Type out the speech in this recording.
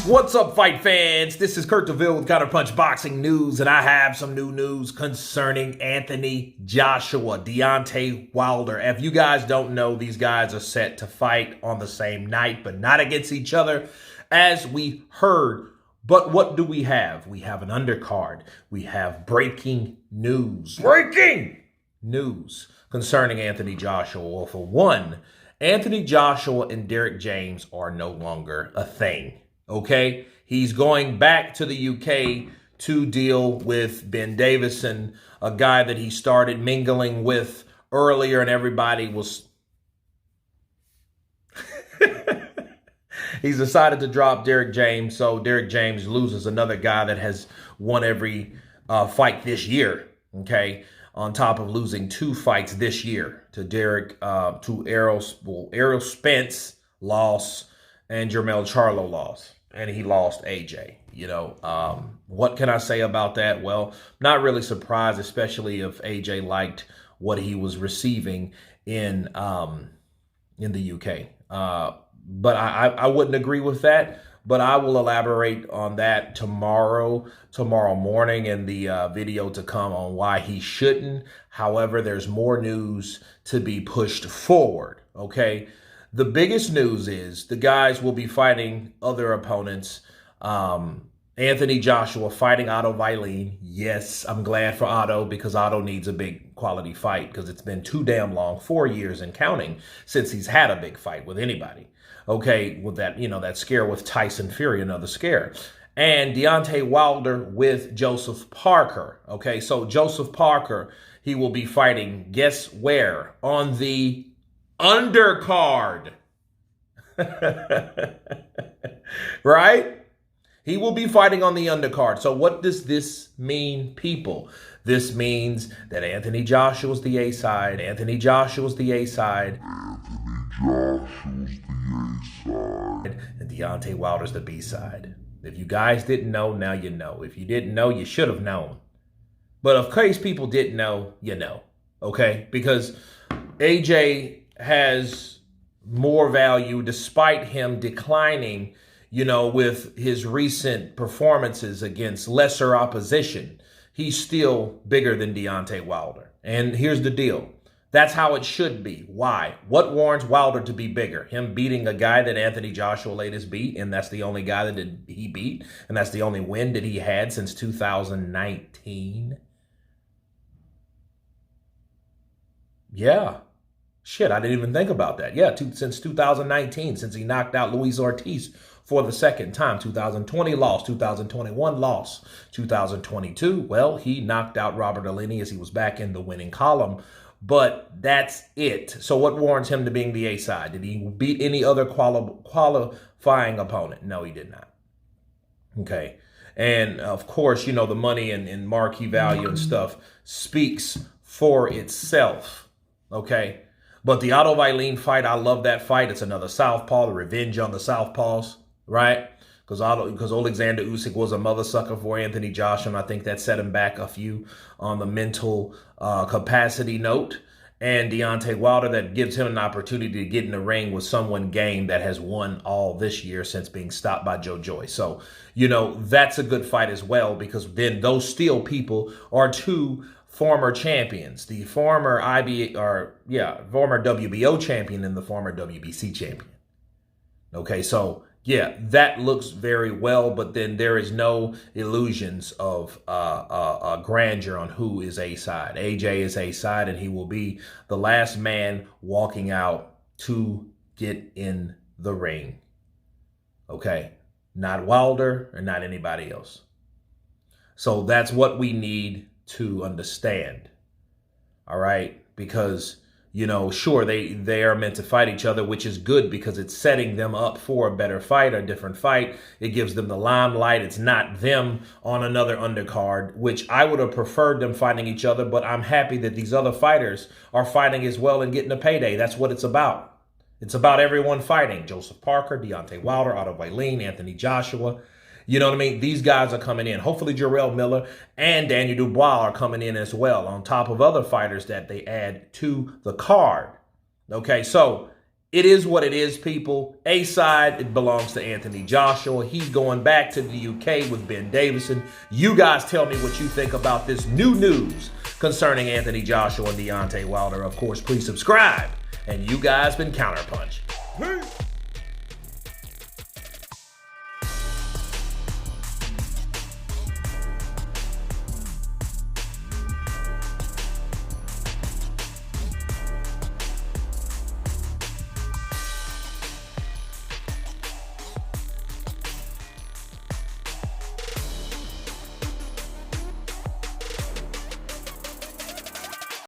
What's up, fight fans? This is Kurt DeVille with Counterpunch Boxing News, and I have some new news concerning Anthony Joshua, Deontay Wilder. If you guys don't know, these guys are set to fight on the same night, but not against each other, as we heard. But what do we have? We have an undercard. We have breaking news. Breaking news concerning Anthony Joshua. Well, for one, Anthony Joshua and Derrick James are no longer a thing. Okay, he's going back to the UK to deal with Ben Davison, a guy that he started mingling with earlier, and everybody was... He's decided to drop Derrick James, so Derrick James loses another guy that has won every fight this year, okay, on top of losing 2 fights this year to Derrick, to Errol Spence loss and Jermell Charlo loss. And he lost AJ. What can I say about that? Well, not really surprised, especially if AJ liked what he was receiving in the UK. But I wouldn't agree with that. But I will elaborate on that tomorrow morning in the video to come on why he shouldn't. However, there's more news to be pushed forward, okay? The biggest news is the guys will be fighting other opponents. Anthony Joshua fighting Otto Vailene. Yes, I'm glad for Otto because Otto needs a big quality fight because it's been too damn long, 4 years and counting, since he's had a big fight with anybody. Okay, with that, that scare with Tyson Fury, another scare. And Deontay Wilder with Joseph Parker. Okay, so Joseph Parker, he will be fighting, guess where? On the undercard. Right? He will be fighting on the undercard. So what does this mean, people? This means that Anthony Joshua's the A side. Anthony Joshua's the A side. And Deontay Wilder's the B side. If you guys didn't know, now you know. If you didn't know, you should have known. But in case people didn't know, you know. Okay? Because AJ has more value despite him declining, with his recent performances against lesser opposition. He's still bigger than Deontay Wilder. And here's the deal. That's how it should be. Why? What warrants Wilder to be bigger? Him beating a guy that Anthony Joshua latest beat, and that's the only guy that he beat, and that's the only win that he had since 2019. Yeah. Shit, I didn't even think about that. Yeah, since 2019, since he knocked out Luis Ortiz for the second time. 2020 loss, 2021 loss, 2022, well, he knocked out Robert Aleni as he was back in the winning column. But that's it. So what warrants him to being the A side? Did he beat any other qualifying opponent? No, he did not. Okay. And of course, the money and marquee value and stuff speaks for itself. Okay. But the Otto Vailene fight, I love that fight. It's another southpaw, the revenge on the southpaws, right? Because Alexander Usyk was a mother sucker for Anthony Joshua, and I think that set him back a few on the mental capacity note. And Deontay Wilder, that gives him an opportunity to get in the ring with someone game that has won all this year since being stopped by Joe Joyce. So, that's a good fight as well, because then those steel people are 2 former champions, the former former WBO champion and the former WBC champion. Okay, so yeah, that looks very well, but then there is no illusions of grandeur on who is A side. AJ is A side, and he will be the last man walking out to get in the ring. Okay, not Wilder or not anybody else. So that's what we need to understand. All right, because sure, they are meant to fight each other, which is good because it's setting them up for a better fight, a different fight. It gives them the limelight. It's not them on another undercard, which I would have preferred them fighting each other, but I'm happy that these other fighters are fighting as well and getting a payday. That's what it's about. It's about everyone fighting. Joseph Parker, Deontay Wilder, Otto Vailene, Anthony Joshua. You know what I mean? These guys are coming in. Hopefully Jarrell Miller and Daniel Dubois are coming in as well, on top of other fighters that they add to the card. Okay, so It is what it is, people. A side, it belongs to Anthony Joshua. He's going back to the UK with Ben Davison. You guys tell me what you think about this new news concerning Anthony Joshua and Deontay Wilder. Of course, please subscribe. And you guys been Counterpunch. Peace.